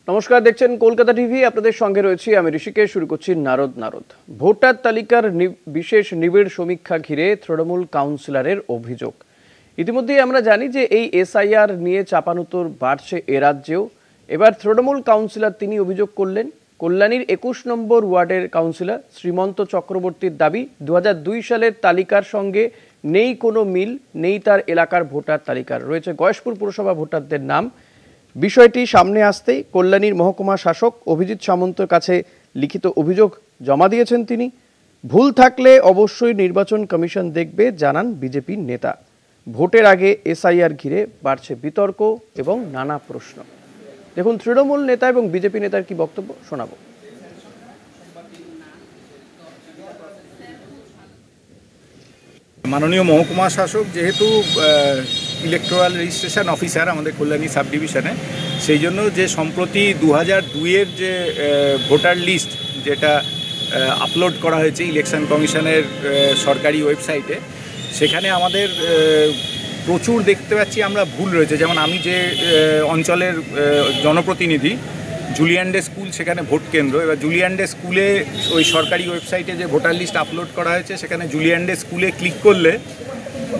নমস্কার, দেখছেন কলকাতা টিভি। আপনাদের সঙ্গে রয়েছি আমি ঋষিকেশ। শুরু করছি নারদ। ভোটার তালিকার বিশেষ নিবিড় সমীক্ষা ঘিরে তৃণমূল কাউন্সিলরের অভিযোগ। ইতিমধ্যেই আমরা জানি যে এই এসআইআর নিয়ে চাপানুতোর বাড়ছে এ রাজ্যেও। এবার তৃণমূল কাউন্সিলর তিনি অভিযোগ করলেন। কল্যাণীর 21 নম্বর ওয়ার্ডের কাউন্সিলর শ্রীমন্ত চক্রবর্তীর দাবি 2002 সালের তালিকার সঙ্গে নেই কোনো মিল, নেই তার এলাকার ভোটার তালিকার। রয়েছে গয়েশপুর পুরসভা ভোটারদের নাম। বিষয়টি সামনে আসতেই কল্যাণীর মহকুমা শাসক অভিজিৎ সামন্তর কাছে লিখিত অভিযোগ জমা দিয়েছেন তিনি। ভুল থাকলে অবশ্যই নির্বাচন কমিশন দেখবে, জানান বিজেপির নেতা। ভোটের আগে এসআইআর ঘিরে বাড়ছে বিতর্ক এবং নানা প্রশ্ন। দেখুন তৃণমূল নেতা এবং বিজেপি নেতার কি বক্তব্য, শোনাবো। মাননীয় মহকুমা শাসক যেহেতু ইলেকটোরাল রেজিস্ট্রেশন অফিসার আমাদের কল্যাণী সাব ডিভিশনে, সেই জন্য যে সম্প্রতি 2002-এর যে ভোটার লিস্ট যেটা আপলোড করা হয়েছে ইলেকশন কমিশনের সরকারি ওয়েবসাইটে, সেখানে আমাদের প্রচুর দেখতে পাচ্ছি আমরা ভুল রয়েছে। যেমন আমি যে অঞ্চলের জনপ্রতিনিধি, জুলিয়ান ডে স্কুল সেখানে ভোট কেন্দ্র। এবার জুলিয়ান ডে স্কুলে ওই সরকারি ওয়েবসাইটে যে ভোটার লিস্ট আপলোড করা হয়েছে, সেখানে জুলিয়ান ডে স্কুলে ক্লিক করলে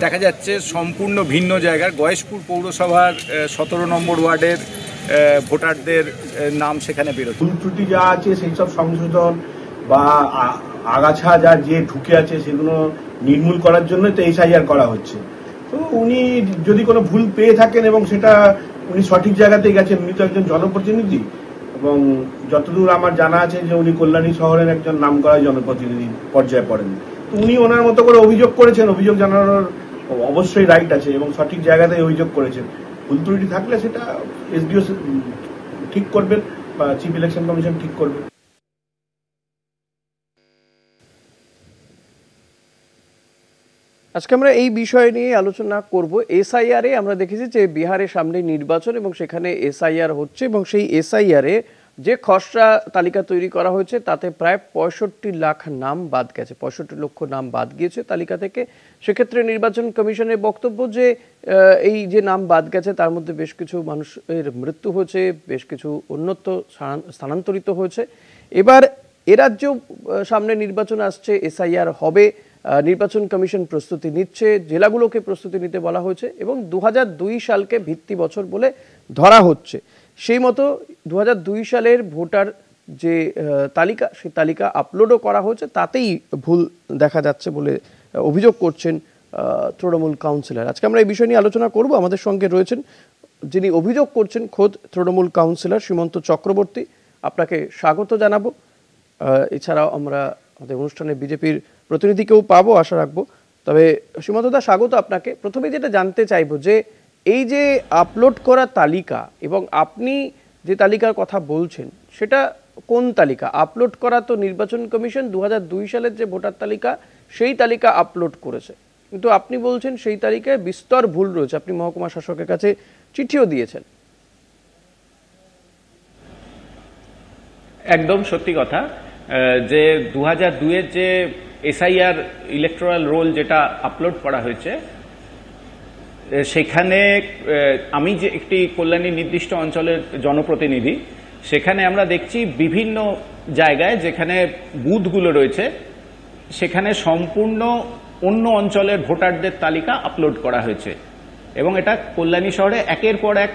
দেখা যাচ্ছে সম্পূর্ণ ভিন্ন জায়গার গয়েশপুর পৌরসভার 17 নম্বর ওয়ার্ডের ভোটারদের নাম সেখানে বেরোচ্ছে। ভুল ত্রুটি যা আছে সেই সব সংশোধন বা আগাছা যা যে ঢুকে আছে সেগুলো নির্মূল করার জন্য তো এসআইআর করা হচ্ছে। তো উনি যদি কোনো ভুল পেয়ে থাকেন এবং সেটা উনি সঠিক জায়গাতেই গেছেন, উনি তো একজন জনপ্রতিনিধি এবং যতদূর আমার জানা আছে যে উনি কল্যাণী শহরের একজন নামকরা জনপ্রতিনিধি পর্যায়ে পড়েন। তো উনি ওনার মতো করে অভিযোগ করেছেন, অভিযোগ জানানোর অবশ্যই রাইট আছে এবং সঠিক জায়গাতেই অভিযোগ করেছেন। ভুল ত্রুটি থাকলে সেটা এসডিও ঠিক করবেন বা চিফ ইলেকশন কমিশন ঠিক করবে। আজকে আমরা এই বিষয় নিয়ে আলোচনা করব। এসআইআর এ আমরা দেখেছি যে বিহারের সামনে নির্বাচন এবং সেখানে এসআইআর হচ্ছে এবং সেই এসআইআর এ যে খসড়া তালিকা তৈরি করা হয়েছে তাতে প্রায় 65 লাখ নাম বাদ গেছে, 65 লক্ষ নাম বাদ গিয়েছে তালিকা থেকে। সেক্ষেত্রে নির্বাচন কমিশনের বক্তব্য যে এই যে নাম বাদ গেছে তার মধ্যে বেশ কিছু মানুষের মৃত্যু হয়েছে, বেশ কিছু অন্যত্র স্থানান্তরিত হয়েছে। এবার এ রাজ্যেও সামনে নির্বাচন আসছে, এসআইআর হবে, নির্বাচন কমিশন প্রস্তুতি নিচ্ছে, জেলাগুলোকে প্রস্তুতি নিতে বলা হয়েছে এবং 2002 সালকে ভিত্তি বছর বলে ধরা হচ্ছে। সেই মতো 2002 সালের ভোটার যে তালিকা, সেই তালিকা আপলোডও করা হয়েছে, তাতেই ভুল দেখা যাচ্ছে বলে অভিযোগ করছেন তৃণমূল কাউন্সিলর। আজকে আমরা এই বিষয় নিয়ে আলোচনা করব। আমাদের সঙ্গে রয়েছেন যিনি অভিযোগ করছেন খোদ তৃণমূল কাউন্সিলর শ্রীমন্ত চক্রবর্তী। আপনাকে স্বাগত জানাবো। এছাড়াও আমরা আমাদের অনুষ্ঠানে বিজেপির প্রতিনিধিকেও পাবো, আশা রাখবো। তবে শ্রীমন্তদা, স্বাগত আপনাকে। প্রথমে যেটা জানতে চাইবো যে এই যে আপলোড করা তালিকা এবং আপনি যে তালিকার কথা বলছেন সেটা কোন তালিকা? আপলোড করা তো নির্বাচন কমিশন 2002 সালের যে ভোটার তালিকা সেই তালিকা আপলোড করেছে, কিন্তু আপনি বলছেন সেই তালিকায় বিস্তর ভুল রয়েছে। আপনি মহকুমা শাসকের কাছে চিঠিও দিয়েছেন। একদম সত্যি কথা যে 2002-এর যে এসআইআর ইলেকটোরাল রোল যেটা আপলোড করা হয়েছে, সেখানে আমি যে একটি কল্যাণী নির্দিষ্ট অঞ্চলের জনপ্রতিনিধি, সেখানে আমরা দেখছি বিভিন্ন জায়গায় যেখানে বুথগুলো রয়েছে সেখানে সম্পূর্ণ অন্য অঞ্চলের ভোটারদের তালিকা আপলোড করা হয়েছে এবং এটা কল্যাণী শহরে একের পর এক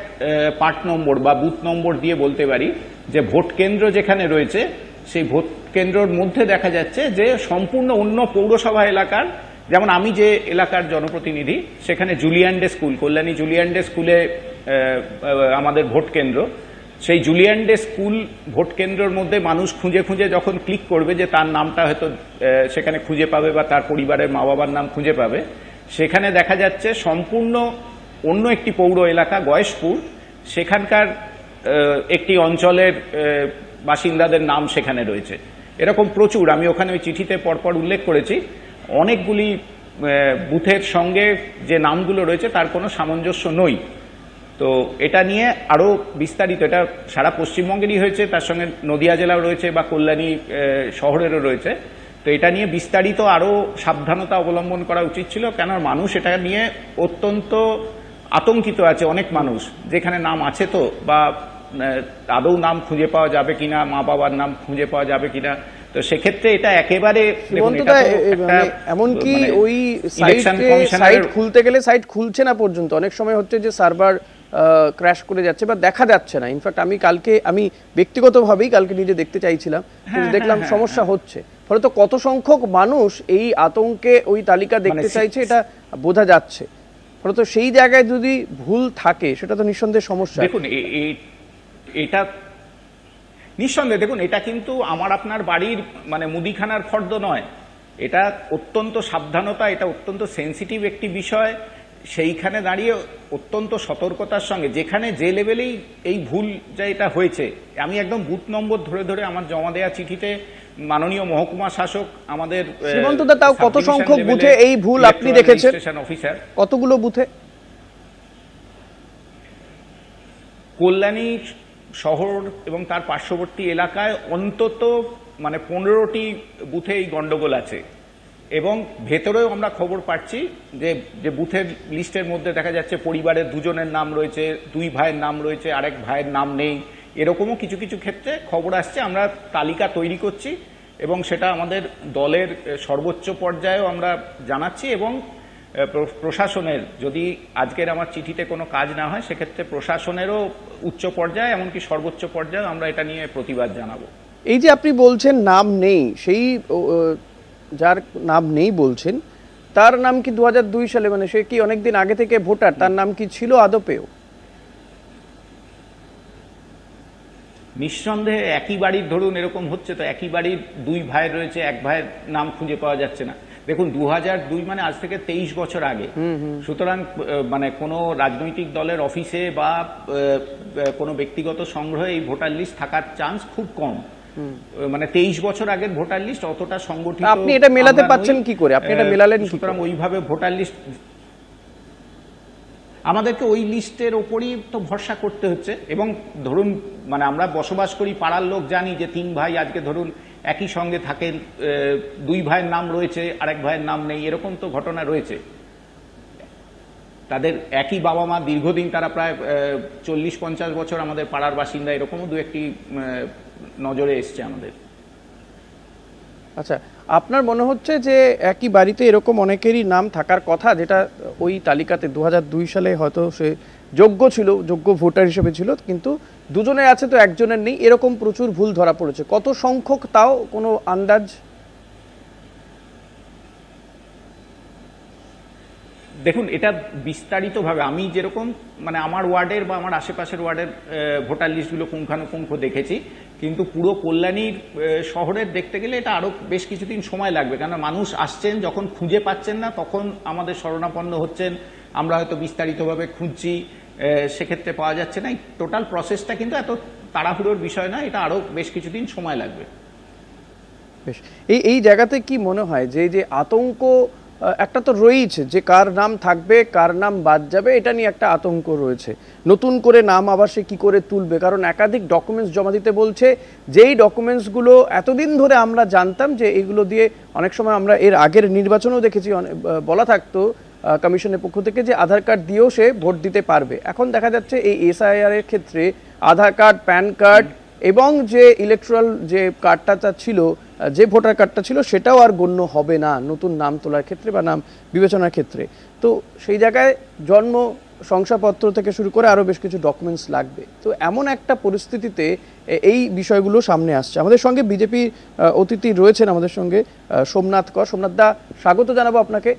পার্ট নম্বর বা বুথ নম্বর দিয়ে বলতে পারি যে ভোট কেন্দ্র যেখানে রয়েছে সেই ভোট কেন্দ্রের মধ্যে দেখা যাচ্ছে যে সম্পূর্ণ অন্য পৌরসভা এলাকার, যেমন আমি যে এলাকার জনপ্রতিনিধি সেখানে Julian day school, Kalyani Julian day স্কুলে আমাদের ভোট কেন্দ্র। সেই জুলিয়ান ডে স্কুল ভোট কেন্দ্রের মধ্যে মানুষ খুঁজে খুঁজে যখন ক্লিক করবে যে তার নামটা হয়তো সেখানে খুঁজে পাবে বা তার পরিবারের মা বাবার নাম খুঁজে পাবে, সেখানে দেখা যাচ্ছে সম্পূর্ণ অন্য একটি পৌর এলাকা গয়েশপুর, সেখানকার একটি অঞ্চলের বাসিন্দাদের নাম সেখানে রয়েছে। এরকম প্রচুর, আমি ওখানে ওই চিঠিতে পরপর উল্লেখ করেছি, অনেকগুলি বুথের সঙ্গে যে নামগুলো রয়েছে তার কোনো সামঞ্জস্য নই। তো এটা নিয়ে আরও বিস্তারিত, এটা সারা পশ্চিমবঙ্গেরই হয়েছে, তার সঙ্গে নদিয়া জেলাও রয়েছে বা কল্যাণী শহরেরও রয়েছে। তো এটা নিয়ে বিস্তারিত আরও সাবধানতা অবলম্বন করা উচিত ছিল, কেন মানুষ এটা নিয়ে অত্যন্ত আতঙ্কিত আছে। অনেক মানুষ যেখানে নাম আছে তো বা আদৌ নাম খুঁজে পাওয়া যাবে কিনা, মা বাবার নাম খুঁজে পাওয়া যাবে কিনা। তো সেক্ষেত্রে এটা একেবারে এমনকি ওই সাইট খুলতে গেলে সাইট খুলছে না পর্যন্ত, অনেক সময় হচ্ছে যে সার্ভার ক্র্যাশ করে যাচ্ছে বা দেখা যাচ্ছে না। ইনফ্যাক্ট আমি ব্যক্তিগতভাবেই কালকে নিজে দেখতে চাইছিলাম, দেখলাম সমস্যা হচ্ছে। ফলে তো কত সংখ্যক মানুষ এই আতঙ্কে ওই তালিকা দেখতে চাইছে এটা বোঝা যাচ্ছে। ফলে তো সেই জায়গায় যদি ভুল থাকে সেটা তো নিঃসন্দেহে সমস্যা। দেখুন এটা নিঃসন্দেহে, দেখুন এটা কিন্তু আমার আপনার বাড়ির মানে মুদিখানার ফর্দ নয়, এটা অত্যন্ত সাবধানতা, এটা অত্যন্ত সেন্সিটিভ একটি বিষয়। সেইখানে দাঁড়িয়ে অত্যন্ত সতর্কতার সঙ্গে, যেখানে যে লেভেলেই এই ভুল যা এটা হয়েছে, আমি একদম বুথ নম্বর ধরে ধরে আমার জমা দেওয়া চিঠিতে মাননীয় মহকুমা শাসক আমাদের সীমান্তদা, তাও কত সংখ্যক বুথে এই ভুল আপনি দেখেছেন? অফিসার কতগুলো বুথে? কল্যাণী শহর এবং তার পার্শ্ববর্তী এলাকায় অন্তত মানে 15টি বুথে এই গন্ডগোল আছে, এবং ভেতরেও আমরা খবর পাচ্ছি যে বুথের লিস্টের মধ্যে দেখা যাচ্ছে পরিবারের 2 জনের নাম রয়েছে, 2 ভাইয়ের নাম রয়েছে, আরেক ভাইয়ের নাম নেই। এরকমও কিছু কিছু ক্ষেত্রে খবর আসছে। আমরা তালিকা তৈরি করছি এবং সেটা আমাদের দলের সর্বোচ্চ পর্যায়েও আমরা জানাচ্ছি, এবং প্রশাসনের, যদি আজকের আমার চিঠিতে কোনো কাজ না হয় সেক্ষেত্রে প্রশাসনেরও উচ্চ পর্যায়ে এমনকি সর্বোচ্চ পর্যায়ে আমরা এটা নিয়ে প্রতিবাদ জানাবো। এই যে আপনি বলছেন নাম নেই, সেই যার নাম নেই বলছেন তার নাম কি 2002 সালে, মানে সে কি অনেকদিন আগে থেকে ভোটার, তার নাম কি ছিল আদপেও? নিঃসন্দেহে একই বাড়ির, ধরুন এরকম হচ্ছে তো, একই বাড়ির 2 ভাই রয়েছে, এক ভাইয়ের নাম খুঁজে পাওয়া যাচ্ছে না। দেখুন 2002 মানে আজ থেকে 23 বছর আগে। সুতরাং মানে কোনো রাজনৈতিক দলের অফিসে বা কোনো ব্যক্তিগত সংগ্রহে এই ভোটার লিস্ট থাকার চান্স খুব কম। মানে 23 বছর আগের ভোটার লিস্ট অতটা সংগঠিত। আপনি এটা মেলাতে পাচ্ছেন কি করে? আপনি এটা মেলালেন? সুতরাং ওইভাবে ভোটার লিস্ট আমাদেরকে ওই লিস্টের ওপরই তো ভরসা করতে হচ্ছে। এবং ধরুন মানে আমরা বসবাস করি, পাড়ার লোক জানি যে 3 ভাই আজকে ধরুন একই সঙ্গে থাকেন, 2 ভাইয়ের নাম রয়েছে, আরেক ভাইয়ের নাম নেই, এরকম তো ঘটনা রয়েছে। তাদের একই বাবা মা, দীর্ঘদিন তারা প্রায় 40-50 বছর আমাদের পাড়ার বাসিন্দা, এরকমও 2-1টি নজরে এসছে আমাদের। আচ্ছা, আপনার মনে হচ্ছে যে একই বাড়িতে এরকম অনেকেরই নাম থাকার কথা, যেটা ওই তালিকাতে 2002 সালে হয়তো সে যোগ্য ছিল, যোগ্য ভোটার হিসেবে ছিল, কিন্তু 2 জনের আছে তো 1 জনের নেই, এরকম প্রচুর ভুল ধরা পড়েছে। কত সংখ্যক তাও কোনো আন্দাজ? দেখুন এটা বিস্তারিতভাবে আমি যেরকম মানে আমার ওয়ার্ডের বা আমার আশেপাশের ওয়ার্ডের ভোটার লিস্টগুলো পুঙ্খানুপুঙ্খ দেখেছি, কিন্তু পুরো কল্যাণীর শহরের দেখতে গেলে এটা আরও বেশ কিছুদিন সময় লাগবে। কেন মানুষ আসছেন, যখন খুঁজে পাচ্ছেন না তখন আমাদের শরণাপন্ন হচ্ছেন, আমরা হয়তো বিস্তারিতভাবে খুঁজছি, সেক্ষেত্রে পাওয়া যাচ্ছে না। এই টোটাল প্রসেসটা কিন্তু এত তাড়াহুড়োর বিষয় না, এটা আরও বেশ কিছুদিন সময় লাগবে। বেশ, এই জায়গাতে কি মনে হয় যে আতঙ্ক একটা তো রয়েছে, যে কার নাম থাকবে কার নাম বাদ যাবে, এটা নিয়ে একটা আতঙ্ক রয়েছে। নতুন করে নাম আবার সে কি করে তুলবে, কারণ একাধিক ডকুমেন্টস জমা দিতে বলছে, যেই ডকুমেন্টসগুলো এতদিন ধরে আমরা জানতাম যে এগুলো দিয়ে অনেক সময় আমরা এর আগের নির্বাচনেও দেখেছি বলা থাকতো কমিশনের পক্ষ থেকে যে আধার কার্ড দিয়েও সে ভোট দিতে পারবে। এখন দেখা যাচ্ছে এই এসআইআর এর ক্ষেত্রে আধার কার্ড, প্যান কার্ড এবং যে ইলেকট্রাল যে কার্ডটা ছিল, যে ভোটার কার্ডটা ছিল, সেটাও আর গণ্য হবে না নতুন নাম তোলার ক্ষেত্রে বা নাম বিবেচনার ক্ষেত্রে। তো সেই জায়গায় জন্ম শংসাপত্র থেকে শুরু করে আরও বেশ কিছু ডকুমেন্টস লাগবে। তো এমন একটা পরিস্থিতিতে এই বিষয়গুলো সামনে আসছে। আমাদের সঙ্গে বিজেপি অতিথি রয়েছেন, আমাদের সঙ্গে সোমনাথ কর। সোমনাথ দা, স্বাগত জানাবো আপনাকে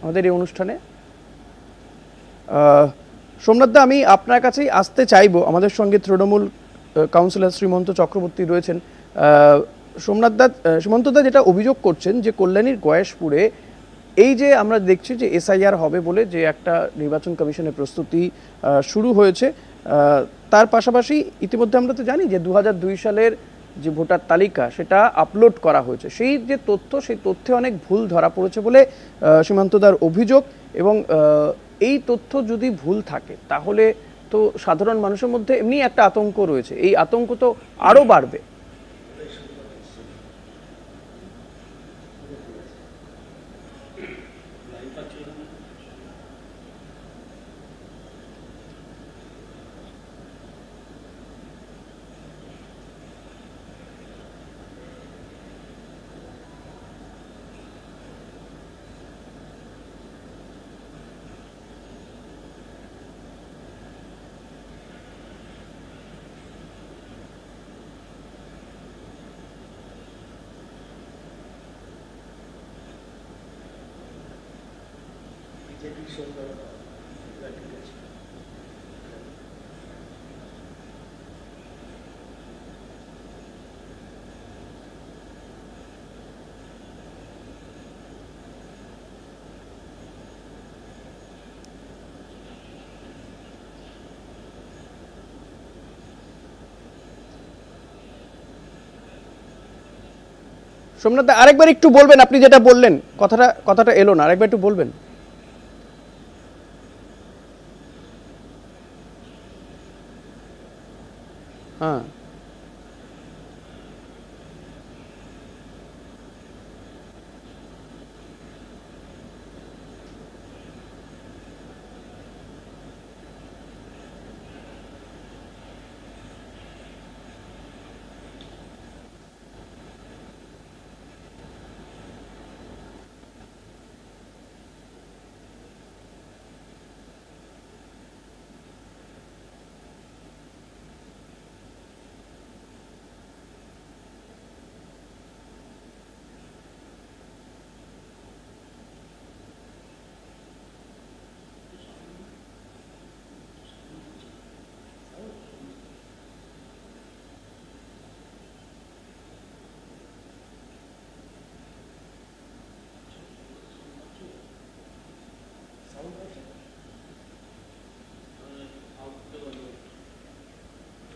আমাদের এই অনুষ্ঠানে। সোমনাথ দা, আমি আপনার কাছেই আসতে চাইবো। আমাদের সঙ্গে তৃণমূল কাউন্সিলর শ্রীমন্ত চক্রবর্তী রয়েছেন। সীমন্ত দা যেটা অভিযোগ করছেন যে কল্যাণীর গয়েশপুরে এই যে আমরা দেখছি যে এসআইআর হবে বলে যে একটা নির্বাচন কমিশনের প্রস্তুতি শুরু হয়েছে, তার পাশাপাশি ইতিমধ্যে আমরা তো জানি যে 2002 সালের যে ভোটার তালিকা সেটা আপলোড করা হয়েছে, সেই যে তথ্য, সেই তথ্যে অনেক ভুল ধরা পড়েছে বলে সীমান্তদার অভিযোগ। এবং এই তথ্য যদি ভুল থাকে তাহলে তো সাধারণ মানুষের মধ্যে এমনি একটা আতঙ্ক রয়েছে, এই আতঙ্ক তো আরও বাড়বে। সোমনাথ দা, আরেকবার একটু বলবেন, আপনি যেটা বললেন কথাটা এলো না, আরেকবার একটু বলবেন। হ্যাঁ,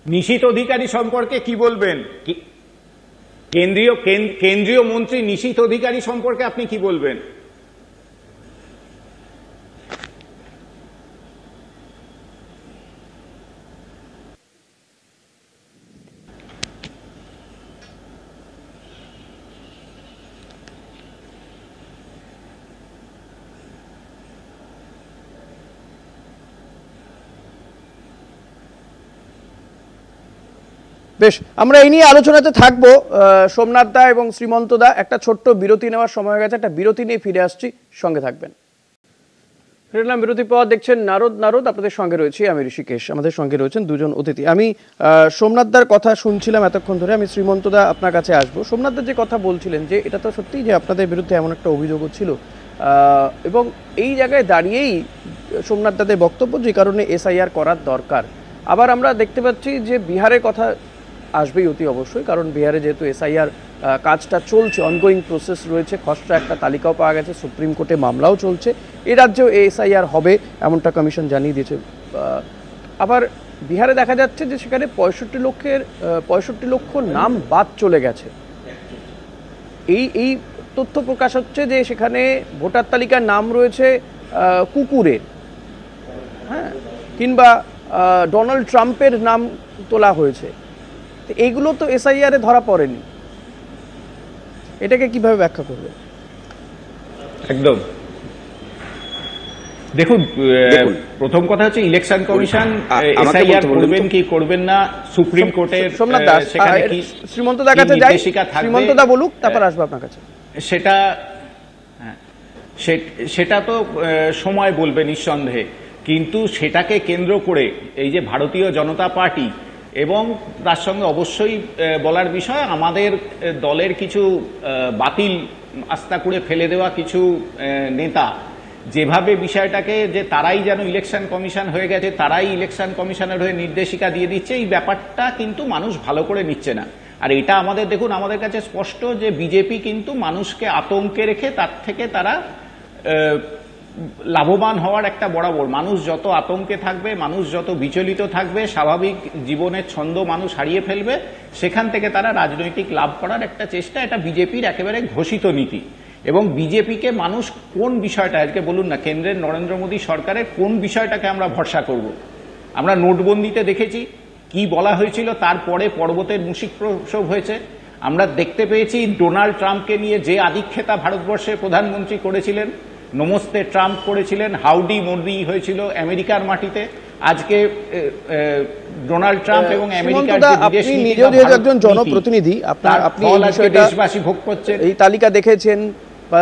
নিশীথ অধিকারী সম্পর্কে কি বলবেন? কেন্দ্রীয় মন্ত্রী নিশীথ অধিকারী সম্পর্কে আপনি কি বলবেন? বেশ, আমরা এই নিয়ে আলোচনাতে থাকবো। সোমনাথ দা এবং শ্রীমন্ত দা, একটা ছোট্ট বিরতি নেওয়ার সময় হয়ে গেছে, একটা বিরতি নিয়ে ফিরে আসছি, সঙ্গে থাকবেন। ফিরলাম বিরতির পর, দেখছেন নারদ, আপনাদের সঙ্গে রয়েছি আমি ঋষিকেশ, আমাদের সঙ্গে রয়েছেন দুজন অতিথি। আমি সোমনাথ দার কথা শুনছিলাম এতক্ষণ ধরে, আমি শ্রীমন্ত দা আপনার কাছে আসবো। সোমনাথ দা যে কথা বলছিলেন যে এটা তো সত্যি যে আপনাদের বিরুদ্ধে এমন একটা অভিযোগও ছিল, এবং এই জায়গায় দাঁড়িয়েই সোমনাথ দাদের বক্তব্য যে কারণে এসআইআর করার দরকার। আবার আমরা দেখতে পাচ্ছি যে বিহারের কথা আসবেই অতি অবশ্যই, কারণ বিহারে যেহেতু এসআইআর কাজটা চলছে, অনগোয়িং প্রসেস রয়েছে, খসড়া একটা তালিকাও পাওয়া গেছে, সুপ্রিম কোর্টে মামলাও চলছে, এ রাজ্যেও এসআইআর হবে এমনটা কমিশন জানিয়ে দিয়েছে। আবার বিহারে দেখা যাচ্ছে যে সেখানে 65 লক্ষ নাম বাদ চলে গেছে। এই তথ্য প্রকাশ হচ্ছে যে সেখানে ভোটার তালিকার নাম রয়েছে কুকুরের, হ্যাঁ, কিংবা ডোনাল্ড ট্রাম্পের নাম তোলা হয়েছে। এইগুলো তো এসআইআরে ধরা পড়েনি, এটাকে কিভাবে ব্যাখ্যা করবে? একদম, দেখুন প্রথম কথা হচ্ছে ইলেকশন কমিশন এসআইআর করবেন কি করবেন না সুপ্রিম কোর্টের সেখানে কি শ্রীমন্ত দা কাছে যাই, শ্রীমন্ত দা বলুক, তারপর আসবে আপনার কাছে। সেটা তো সময় বলবে নিঃসন্দেহে, কিন্তু সেটাকে কেন্দ্র করে এই যে ভারতীয় জনতা পার্টি এবং তার সঙ্গে অবশ্যই বলার বিষয় আমাদের দলের কিছু বাতিল আস্থা করে ফেলে দেওয়া কিছু নেতা যেভাবে বিষয়টাকে যে তারাই যেন ইলেকশন কমিশন হয়ে গেছে, তারাই ইলেকশন কমিশনের হয়ে নির্দেশিকা দিয়ে দিচ্ছে, এই ব্যাপারটা কিন্তু মানুষ ভালো করে নিচ্ছে না। আর এটা আমাদের দেখুন, আমাদের কাছে স্পষ্ট যে বিজেপি কিন্তু মানুষকে আতঙ্কে রেখে তার থেকে তারা লাভবান হওয়ার একটা বরাবর, মানুষ যত আতঙ্কে থাকবে, মানুষ যত বিচলিত থাকবে, স্বাভাবিক জীবনের ছন্দ মানুষ হারিয়ে ফেলবে, সেখান থেকে তারা রাজনৈতিক লাভ করার একটা চেষ্টা, এটা বিজেপির একেবারে ঘোষিত নীতি। এবং বিজেপিকে মানুষ কোন বিষয়টা, আজকে বলুন না কেন্দ্রের নরেন্দ্র মোদী সরকারের কোন বিষয়টাকে আমরা ভরসা করব? আমরা নোটবন্দিতে দেখেছি কি বলা হয়েছিল, তারপরে পর্বতের মুশিক প্রসব হয়েছে। আমরা দেখতে পেয়েছি ডোনাল্ড ট্রাম্পকে নিয়ে যে আদিক্ষেতা ভারতবর্ষের প্রধানমন্ত্রী করেছিলেন, নমস্তে ট্রাম্প করেছিলেন, হাউডি মোদি হয়েছিল আমেরিকার মাটিতে। আজকে ডোনাল্ড ট্রাম্প এবং আমেরিকার একজন জনপ্রতিনিধি, আপনি দেশবাসী ভোগ করছেন, এই তালিকা দেখেছেন বা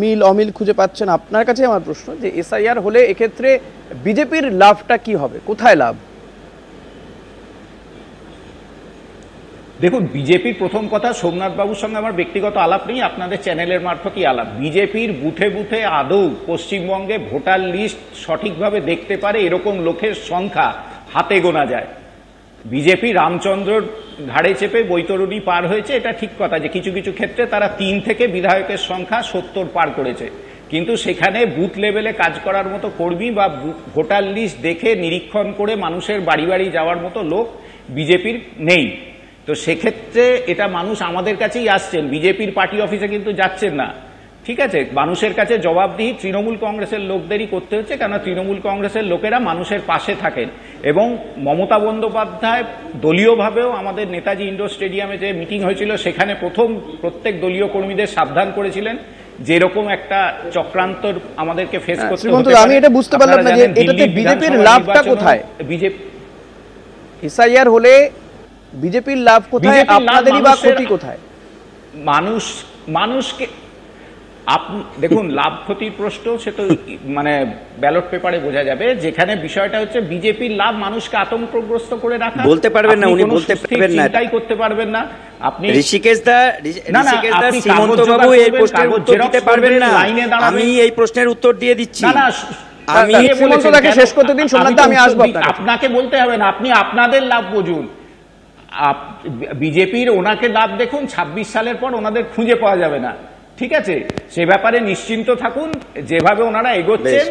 মিল অমিল খুঁজে পাচ্ছেন, আপনার কাছে আমার প্রশ্ন যে এসআইআর হলে এক্ষেত্রে বিজেপির লাভটা কি হবে, কোথায় লাভ? দেখুন, বিজেপির প্রথম কথা, সোমনাথ বাবুর সঙ্গে আমার ব্যক্তিগত আলাপ নেই, আপনাদের চ্যানেলের মারফতই আলাপ। বিজেপির বুথে বুথে আদৌ পশ্চিমবঙ্গে ভোটার লিস্ট সঠিকভাবে দেখতে পারে এরকম লোকের সংখ্যা হাতে গোনা যায়। বিজেপি রামচন্দ্রর ঘাড়ে চেপে বৈতরণী পার হয়েছে, এটা ঠিক কথা যে কিছু কিছু ক্ষেত্রে তারা 3 থেকে বিধায়কের সংখ্যা 70 পার করেছে, কিন্তু সেখানে বুথ লেভেলে কাজ করার মতো কর্মী বা ভোটার লিস্ট দেখে নিরীক্ষণ করে মানুষের বাড়ি বাড়ি যাওয়ার মতো লোক বিজেপির নেই। তো সেক্ষেত্রে এটা মানুষ আমাদের কাছেই আসছেন, বিজেপির পার্টি অফিসে কিন্তু যাচ্ছেন না। ঠিক আছে, মানুষের কাছে জবাবদিহি তৃণমূল কংগ্রেসের লোকদেরই করতে হচ্ছে, কেন তৃণমূল কংগ্রেসের লোকেরা মানুষের পাশে থাকেন। এবং মমতা বন্দ্যোপাধ্যায় দলীয়ভাবেও আমাদের নেতাজি ইন্ডোর স্টেডিয়ামে যে মিটিং হয়েছিল সেখানে প্রত্যেক দলীয় কর্মীদের সাবধান করেছিলেন যেরকম একটা চক্রান্তর আমাদেরকে ফেস করতে হতে পারে। আমি এটা বুঝতে পারলাম না যে এটাতে বিজেপির লাভটা কোথায়? বিজেপি এসআইআর হলে বিজেপির লাভ কোথায়, আপনাদেরই বা ক্ষতি কোথায়? মানুষকে দেখুন, লাভ ক্ষতির প্রশ্ন সে তো মানে ব্যালট পেপারে বোঝা যাবে। যেখানে বিষয়টা হচ্ছে বিজেপির লাভ মানুষকে আতঙ্কগ্রস্ত করে রাখা, বলতে পারবেন না, উনি বলতে পারবেন না, চিন্তাই করতে পারবেন না আপনি। ঋষিকেশ দা শ্রীমন্ত বাবু এই প্রশ্নের উত্তর দিতে পারবেন না, আমি এই প্রশ্নের উত্তর দিয়ে দিচ্ছি। না না, আমি শ্রীমন্তদাকে শেষ করতে দিন, সোমনাথ দা আমি আসবো। আপনাকে বলতে হবে না, আপনি আপনাদের লাভ বুঝুন। বিজেপির ওনাকে লাভ দেখুন, 26 সালের পর ওনাদের খুঁজে পাওয়া যাবে না। ঠিক আছে, সে ব্যাপারে নিশ্চিন্ত থাকুন, যেভাবে ওনারা এগোচ্ছেন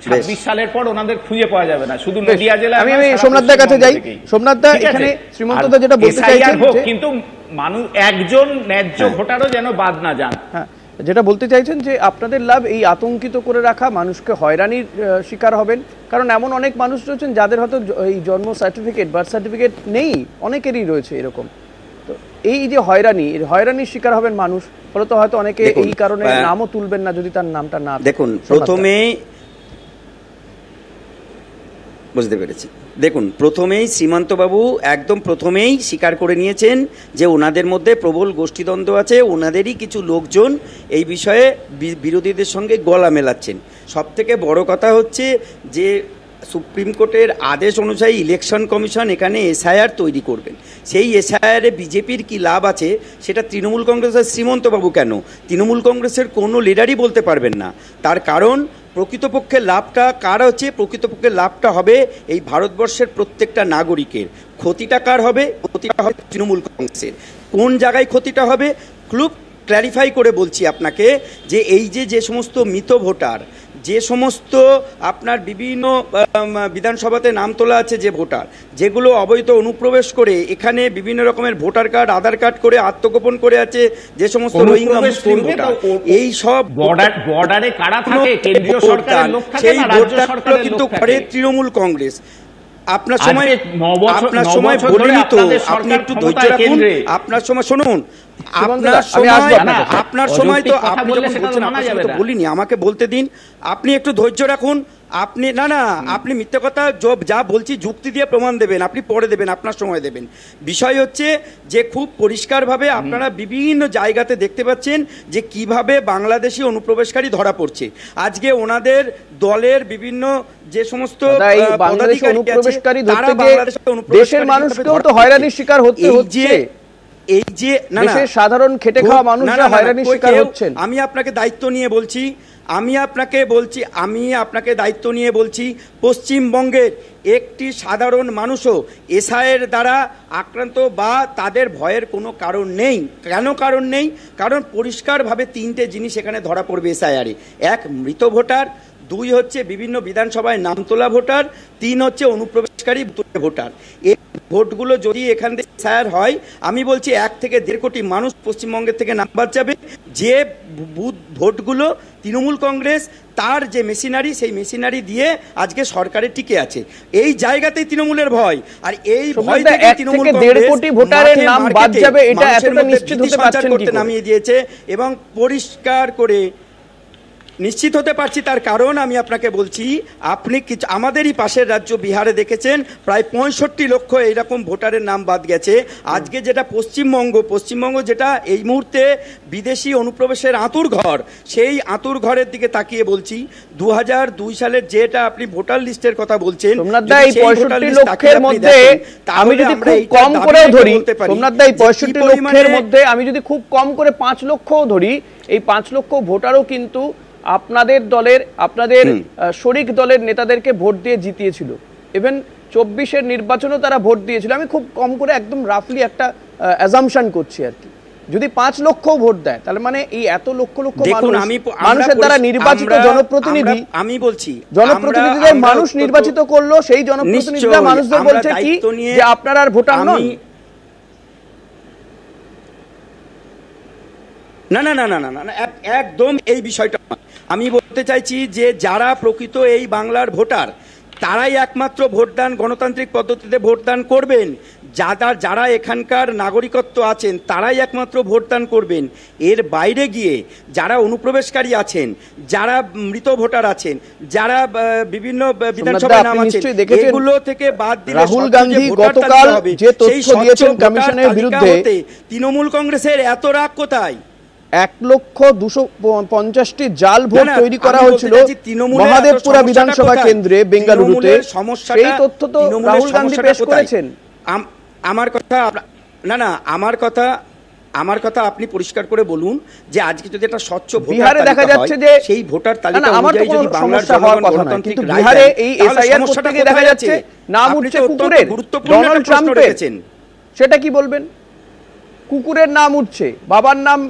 26 সালের পর ওনাদের খুঁজে পাওয়া যাবে না। শুধু নদিয়া জেলায় আমি সোমনাথ দার কাছে যাই। সোমনাথ দা, এখানে শ্রীমন্ত দা যেটা বলতে চাইছেন, কিন্তু মানুষ একজন ন্যায্য ভোটারও যেন বাদ না যান। হ্যাঁ, যেটা বলতে চাইছেন যে আপনাদের লাভ এই আতঙ্কিত করে রাখা, মানুষকে হয়রানির শিকার হবেন। কারণ এমন অনেক মানুষ রয়েছেন যাদের হয়তো এই জন্ম সার্টিফিকেট, বার্থ সার্টিফিকেট নেই, অনেকেরই রয়েছে এরকম। তো এই যে হয়রানির শিকার হবেন মানুষ, ফলে তো হয়তো অনেকে এই কারণে নামও তুলবেন না যদি তার নামটা না। দেখুন, প্রথমেই বুঝতে পেরেছি। দেখুন, প্রথমেই শ্রীমন্তবাবু একদম প্রথমেই স্বীকার করে নিয়েছেন যে ওনাদের মধ্যে প্রবল গোষ্ঠীদ্বন্দ্ব আছে, ওনাদেরই কিছু লোকজন এই বিষয়ে বিরোধীদের সঙ্গে গলা মেলাচ্ছেন। সবথেকে বড় কথা হচ্ছে যে সুপ্রিম কোর্টের আদেশ অনুযায়ী ইলেকশন কমিশন এখানে এসআইআর তৈরি করবেন। সেই এসআইআরে বিজেপির কি লাভ আছে সেটা তৃণমূল কংগ্রেসের শ্রীমন্তবাবু কেন, তৃণমূল কংগ্রেসের কোনো লিডারই বলতে পারবেন না। তার কারণ প্রকৃতপক্ষে লাভটা কার হচ্ছে, প্রকৃতপক্ষে লাভটা হবে এই ভারতবর্ষের প্রত্যেকটা নাগরিকের। ক্ষতিটা কার হবে? ক্ষতিটা হবে তৃণমূল কংগ্রেসের। কোন জায়গায় ক্ষতিটা হবে খুব ক্ল্যারিফাই করে বলছি আপনাকে, যে এই যে সমস্ত মৃত ভোটার, যে সমস্ত আপনার বিভিন্ন বিধানসভাতে নাম তোলা আছে যে ভোটার, যেগুলো অবৈধ অনুপ্রবেশ করে এখানে বিভিন্ন রকমের ভোটার কার্ড, আধার কার্ড করে আত্মগোপন করে আছে, যে সমস্ত রোহিঙ্গা মুসলিম ভোটার, এই সব বর্ডারে কারা থাকে, কেন্দ্রীয় সরকারের লোক থাকে না, রাজ্য সরকারের কিন্তু করে তৃণমূল কংগ্রেস। আপনার সময় বলিনি তো, আপনি একটু ধৈর্য রাখুন। আপনার সময় শুনুন, আপনার সময় তো আপনি যখন বলছেন আপনার সময় তো বলিনি, আমাকে বলতে দিন। আপনি একটু ধৈর্য রাখুন। আপনি আপনি মিথ্যে কথা যা বলছি যুক্তি দিয়ে প্রমাণ দেবেন, আপনি পরে দেবেন, আপনার সময় দেবেন। বিষয় হচ্ছে যে খুব পরিষ্কারভাবে আপনারা বিভিন্ন জায়গাতে দেখতে পাচ্ছেন যে কিভাবে বাংলাদেশি অনুপ্রবেশকারী ধরা পড়ছে। আজকে ওনাদের দলের বিভিন্ন যে সমস্ত অনুপ্রবেশকারী দেশের মানুষকেও তো হয়রানির শিকার হতে হচ্ছে। এই যে সাধারণ খেটে খাওয়া মানুষরা হয়রানির শিকার হচ্ছেন। আমি আপনাকে দায়িত্ব নিয়ে বলছি, আমি আপনাকে দায়িত্ব নিয়ে বলছি, পশ্চিমবঙ্গের একটি সাধারণ মানুষও এসআইয়ের দ্বারা আক্রান্ত বা তাদের ভয়ের কোনো কারণ নেই। কেন কারণ নেই? কারণ পরিষ্কারভাবে 3টে জিনিস এখানে ধরা পড়বে এসআইআরে। 1 মৃত ভোটার, 2 হচ্ছে বিভিন্ন বিধানসভায় নাম তোলা ভোটার, 3 হচ্ছে অনুপ্রবেশকারী ভোটার। এই ভোটগুলো যদি এখান থেকে এসআইআর হয়, আমি বলছি 1 থেকে 1.5 কোটি মানুষ পশ্চিমবঙ্গের থেকে নাম বাদ যাবে। যে ভোটগুলো তৃণমূল কংগ্রেস তার যে মেশিনারি, সেই মেশিনারি দিয়ে আজকে সরকারে টিকে আছে, এই জায়গাতেই তৃণমূলের ভয়। আর এই ভয় থেকে তৃণমূল কংগ্রেস নামিয়ে দিয়েছে এবং পরিষ্কার করে নিশ্চিত হতে পারছি, তার কারণ আমি আপনাকে বলছি, আপনি কিছু আমাদেরই পাশের রাজ্য বিহারে দেখেছেন প্রায় 65 লক্ষ এইরকম ভোটারের নাম বাদ গেছে। আজকে যেটা পশ্চিমবঙ্গ যেটা এই মুহূর্তে বিদেশি অনুপ্রবেশের আঁতুর ঘর, সেই আঁতুর ঘরের দিকে তাকিয়ে বলছি 2002 সালের যেটা আপনি ভোটার লিস্টের কথা বলছেন, এই 65 লক্ষের মধ্যে আমি যদি খুব কম করে ধরি, সোমনাথদা এই 65 লক্ষের মধ্যে আমি যদি খুব কম করে 5 লক্ষও ধরি, এই 5 লক্ষ ভোটারও কিন্তু আপনাদের দলের, আপনাদের শরিক দলের নেতাদেরকে ভোট দিয়ে জিতিয়েছিল। ইভেন 24-এর নির্বাচনেও তারা ভোট দিয়েছিল। আমি খুব কম করে একদম রাফলি একটা অ্যাজাম্পশন করছি আর কি। যদি 5 লক্ষ ভোট দেয় তাহলে মানে এই এত লক্ষ লক্ষ মানুষের দ্বারা নির্বাচিত জনপ্রতিনিধি, আমি বলছি জনপ্রতিনিধিদের মানুষ নির্বাচিত করলো, সেই জনপ্রতিনিধিরা মানুষদের বলছে কি যে আপনারা আর ভোটার নন। না না না না না না, একদম এই বিষয়টা আমি বলতে চাইছি যে যারা প্রকৃত এই বাংলার ভোটার তারাই একমাত্র ভোটদান, গণতান্ত্রিক পদ্ধতিতে ভোটদান করবেন। যারা এখানকার নাগরিকত্ব আছেন তারাই একমাত্র ভোটদান করবেন। এর বাইরে গিয়ে যারা অনুপ্রবেশকারী আছেন, যারা মৃত ভোটার আছেন, যারা বিভিন্ন বিধানসভায় নাম আছেন, এগুলো থেকে বাদ দিলে রাহুল গান্ধী গতকাল যে তথ্য দিয়েছেন কমিশনের বিরুদ্ধে, তৃণমূল কংগ্রেসের এত রাগ কোথায়? 1,250,000 জাল ভোট তৈরি করা হয়েছিল মহাদেবপুরা বিধানসভা কেন্দ্রে বেঙ্গালুরুতে। সেই তথ্য তো রাহুল গান্ধী পেশ করেছেন। আমার কথা আপনি পরিষ্কার করে বলুন যে আজকে যদি একটা স্বচ্ছ বিহারে দেখা যাচ্ছে যে সেই ভোটার তালিকা অনুযায়ী যদি বাংলার জনগণ গণতান্ত্রিক বিহারে এই এসআইআর করতে গিয়ে দেখা যাচ্ছে নাম উঠছে কুকুরের, ডোনাল্ড ট্রাম্পের। সেটা কি বলবেন? কুকুরের নাম উঠছে, বাবার নাম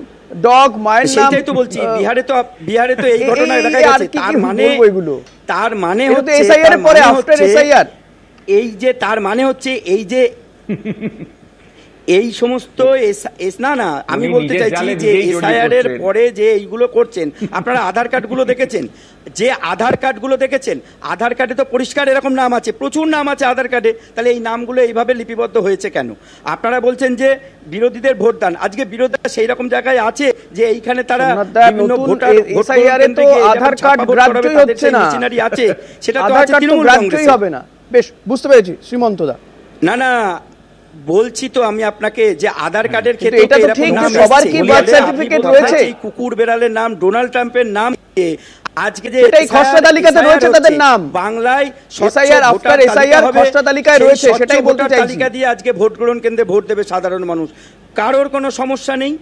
ডগ, মায়ের নাম। সেটাই তো বলছি, বিহারে তো এই ঘটনা দেখা গেছে। তার মানে হচ্ছে এসআইআর পরে আফটার এসআইআর এই যে তার মানে হচ্ছে এই সমস্ত না আমি বলতে চাইছি যে এসআইআর এর পরে যে এইগুলো করছেন, আপনারা আধার কার্ডগুলো দেখেছেন, আধার কার্ডে তো পরিষ্কার এরকম নাম আছে, প্রচুর নাম আছে আধার কার্ডে। তাহলে এই নামগুলো এইভাবে লিপিবদ্ধ হয়েছে কেন? আপনারা বলছেন যে বিরোধীদের ভোটদান, আজকে বিরোধীরা সেই রকম জায়গায় আছে যে এইখানে তারা বিভিন্ন ভোটার এসআইআর এ তো আধার কার্ড গ্রাহ্যই হচ্ছে না, মেশিনারি আছে, সেটা তো আছে তৃণমূল কংগ্রেস হবে না। বেশ, বুঝতে পেরেছি শ্রীমন্তদা। না বলছি তো আমি আপনাকে যে আধার কার্ডের ক্ষেত্রে এটা তো ঠিক, সবার কি বার্থ সার্টিফিকেট রয়েছে? কুকুর বেড়ালের নাম, ডোনাল্ড ট্রাম্পের নাম, আজকে যে এটাই খসড়া তালিকাতে রয়েছে তাদের নাম, বাংলায় এসআইআর আফটার এসআইআর খসড়া তালিকায় রয়েছে, সেটাই বলতে চাইছি। তালিকা দিয়ে আজকে ভোট গ্রহণ কেন্দ্রে ভোট দেবে সাধারণ মানুষ, কারোর কোনো সমস্যা নেই।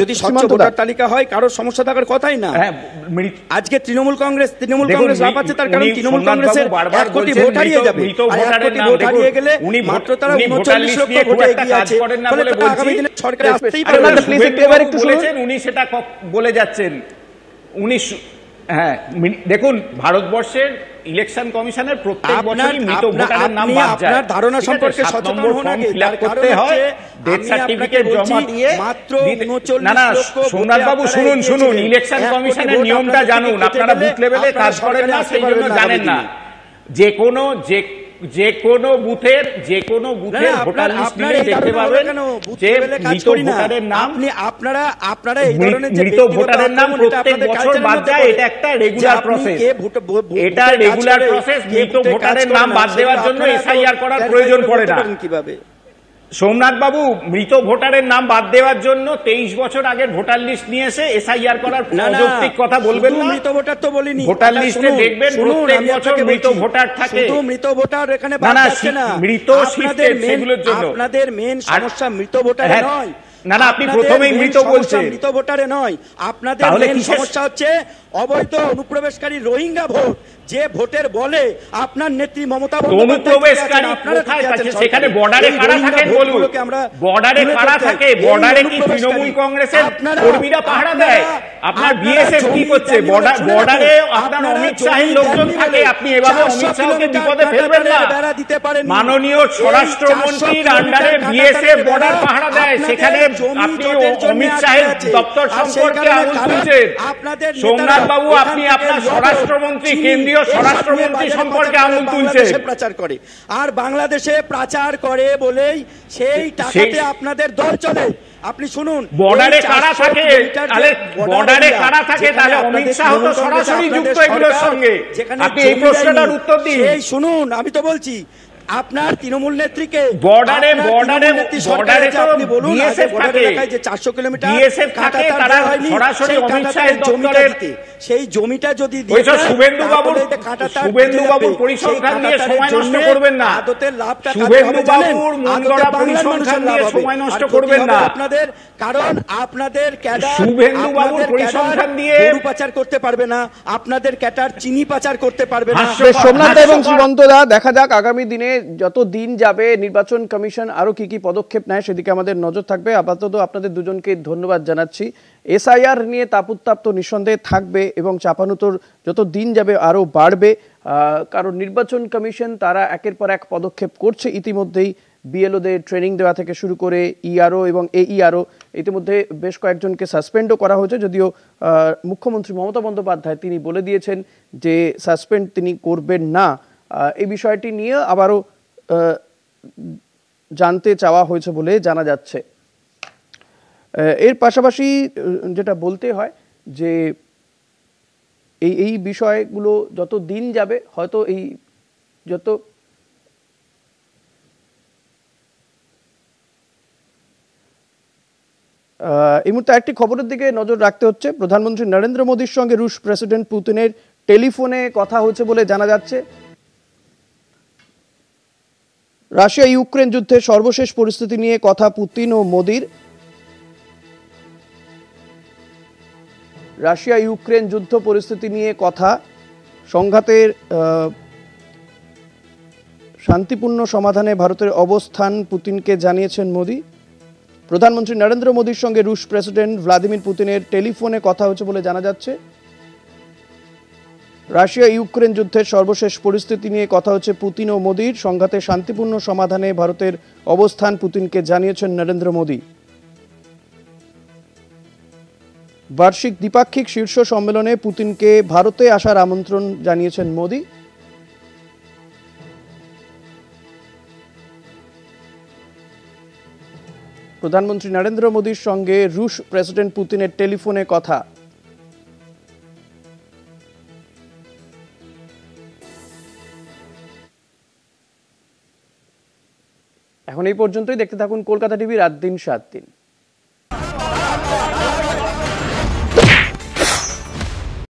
যদি স্বচ্ছ ভোটার তালিকা হয় কারোর সমস্যা থাকার কথাই না। আজকে তৃণমূল কংগ্রেস লাফাচ্ছে, তার কারণ তৃণমূল কংগ্রেসের 1 কোটি ভোট হারিয়ে যাবে। 1 কোটি ভোট হারিয়ে গেলে মাত্র তারা 39 লক্ষ ভোটে এগিয়ে আছে। ফলে আগামী দিনে সরকার আসতেই পারে। উনি সেটা বলে যাচ্ছেন। দেখুন, ভারতবর্ষের ইলেকশন কমিশনের প্রত্যেক বছরই মৃত ভোটারের নাম বাদ যায়। আপনার ধারণা সম্পর্কে সচেতন হন আগে, ফিলআপ করতে হয়, ডেথ সার্টিফিকেট জমা দিয়ে মাত্র 39 লক্ষ। সোমনাথ বাবু শুনুন, ইলেকশন কমিশনের নিয়মটা জানুন। আপনারা বুথ লেভেলে কাজ করেন না, সেই জন্য জানেন না। যে কোনো বুথের ভোটার লিস্ট নিয়ে দেখতে পাবেন যে মৃত ভোটারের নাম, আপনারা এই ধরনের যে মৃত ভোটারের নাম প্রত্যেক বছর বাদ যায়। এটা একটা রেগুলার প্রসেস, মৃত ভোটারের নাম বাদ দেওয়ার জন্য এসআইআর করার প্রয়োজন পড়ে না। কিভাবে সোমনাথ বাবু, মৃত ভোটারের নাম বাদ দেওয়ার জন্য 23 বছর আগের ভোটার লিস্ট নিয়ে এসে এসআইআর করার অযৌক্তিক কথা বলবেন না। মৃত ভোটার তো বলিনি, ভোটার লিস্টে দেখবেন প্রত্যেক বছর মৃত ভোটার থাকে। শুধু মৃত ভোটার এখানে বাদ যাচ্ছে না, মৃত শিফটেড সেগুলোর জন্য। আপনাদের মেন সমস্যা মৃত ভোটারে নয়। আপনি প্রথমেই মৃত বলছেন, মৃত ভোটারে নয়। আপনাদের মেন সমস্যা হচ্ছে অবৈধ অনুপ্রবেশকারী রোহিঙ্গা ভোট, যে ভোটের বলে আপনার নেত্রী মমতা অনুপ্রবেশকারী কোথায় আছে? সেখানে বর্ডারে কারা থাকে বলুন, বর্ডারে কারা থাকে? বর্ডারে কি তৃণমূল কংগ্রেসের কর্মীরা পাহারা দেয়? আপনার বিএসএফ কি করছে? বর্ডারে আপনার অমিত শাহের লোকজন থাকে, আপনি এভাবে অমিত শাহকে বিপদে ফেলবেন না। মাননীয় স্বরাষ্ট্রমন্ত্রীর আন্ডারে বিএসএফ বর্ডার পাহারা দেয়, সেখানে আপনি অমিত শাহের দপ্তর সম্পর্কে আঙুল তুলছেন। সোমনাথ বাবু, আপনি আপনার স্বরাষ্ট্রমন্ত্রী, কেন্দ্রীয় স্বরাষ্ট্রমন্ত্রী সম্পর্কে আঙুল তুলছেন। প্রচার করে, আর বাংলাদেশে প্রচার করে বলেই সেই টাকাতে আপনাদের দল চলে। আপনি শুনুন, বর্ডারে কারা থাকে, বর্ডারে কারা থাকে, তাহলে অমিত শাহ তো সরাসরি যুক্ত এগুলোর সঙ্গে। আপনি এই প্রশ্নটার উত্তর দিন। এই শুনুন, আমি তো বলছি আপনার তৃণমূল নেত্রীকে বর্ডারে আপনি বলুন, যে 400 কিলোমিটার তারা সরাসরি অমিত শাহের দপ্তরের সেই জমিটা যদি শুভেন্দু বাবুর পরিসংখ্যান নিয়ে সময় নষ্ট করবেন না। শুভেন্দু বাবুর মন গড়া পরিসংখ্যান নিয়ে সময় নষ্ট করবেন না আপনাদের, কারণ আপনাদের ক্যাডার শুভেন্দু বাবুর পরিসংখ্যান দিয়ে গরু পাচার করতে পারবে না, আপনাদের ক্যাডার চিনি পাচার করতে পারবে না। সোমনাথ এবং শ্রীমন্ত দা, দেখা যাক আগামী দিনে যত দিন যাবে নির্বাচন কমিশন আরো কি কি পদক্ষেপ নেয় সেদিকে আমাদের নজর থাকবে। আপাতত আপনাদের দুজনকে ধন্যবাদ জানাচ্ছি। এসআইআর নিয়ে তাপ তো নিঃসন্দেহে থাকবে এবং চাপানুতোর যত দিন যাবে আরো বাড়বে, কারণ নির্বাচন কমিশন তারা একের পর এক পদক্ষেপ করছে। ইতিমধ্যেই বিএলওদের ট্রেনিং দেওয়া থেকে শুরু করে ইআরও এবং এইআরও ইতিমধ্যে বেশ কয়েকজনকে সাসপেন্ডও করা হয়েছে, যদিও মুখ্যমন্ত্রী মমতা বন্দ্যোপাধ্যায় তিনি বলে দিয়েছেন যে সাসপেন্ড তিনি করবেন না। এই বিষয়টি নিয়ে আবারও জানতে চাওয়া হয়েছে বলে জানা যাচ্ছে। এর পাশাপাশি যেটা বলতে হয় যে এই বিষয়গুলো যত দিন যাবে হয়তো এই মুহূর্তে একটি খবরের দিকে নজর রাখতে হচ্ছে। প্রধানমন্ত্রী নরেন্দ্র মোদীর সঙ্গে রুশ প্রেসিডেন্ট পুতিনের টেলিফোনে কথা হয়েছে বলে জানা যাচ্ছে। রাশিয়া ইউক্রেন যুদ্ধের সর্বশেষ পরিস্থিতি নিয়ে কথা পুতিন ও মোদির। রাশিয়া ইউক্রেন যুদ্ধ পরিস্থিতি নিয়ে কথা, সংঘাতের শান্তিপূর্ণ সমাধানে ভারতের অবস্থান পুতিনকে জানিয়েছেন মোদি। প্রধানমন্ত্রী নরেন্দ্র মোদীর সঙ্গে রুশ প্রেসিডেন্ট ভ্লাদিমির পুতিনের টেলিফোনে কথা হয়েছে বলে জানা যাচ্ছে। রাশিয়া ইউক্রেন যুদ্ধের সর্বশেষ পরিস্থিতি নিয়ে কথা হচ্ছে পুতিন ও মোদির, সংঘাতের শান্তিপূর্ণ সমাধানে ভারতের অবস্থান পুতিনকে জানিয়েছেন নরেন্দ্র মোদী। বার্ষিক দ্বিপাক্ষিক শীর্ষ সম্মেলনে পুতিনকে ভারতে আসার আমন্ত্রণ জানিয়েছেন মোদী। প্রধানমন্ত্রী নরেন্দ্র মোদীর সঙ্গে রুশ প্রেসিডেন্ট পুতিনের টেলিফোনে কথা। এখন এই পর্যন্তই। দেখতে থাকুন কলকাতা টিভি রাত দিন 7 দিন।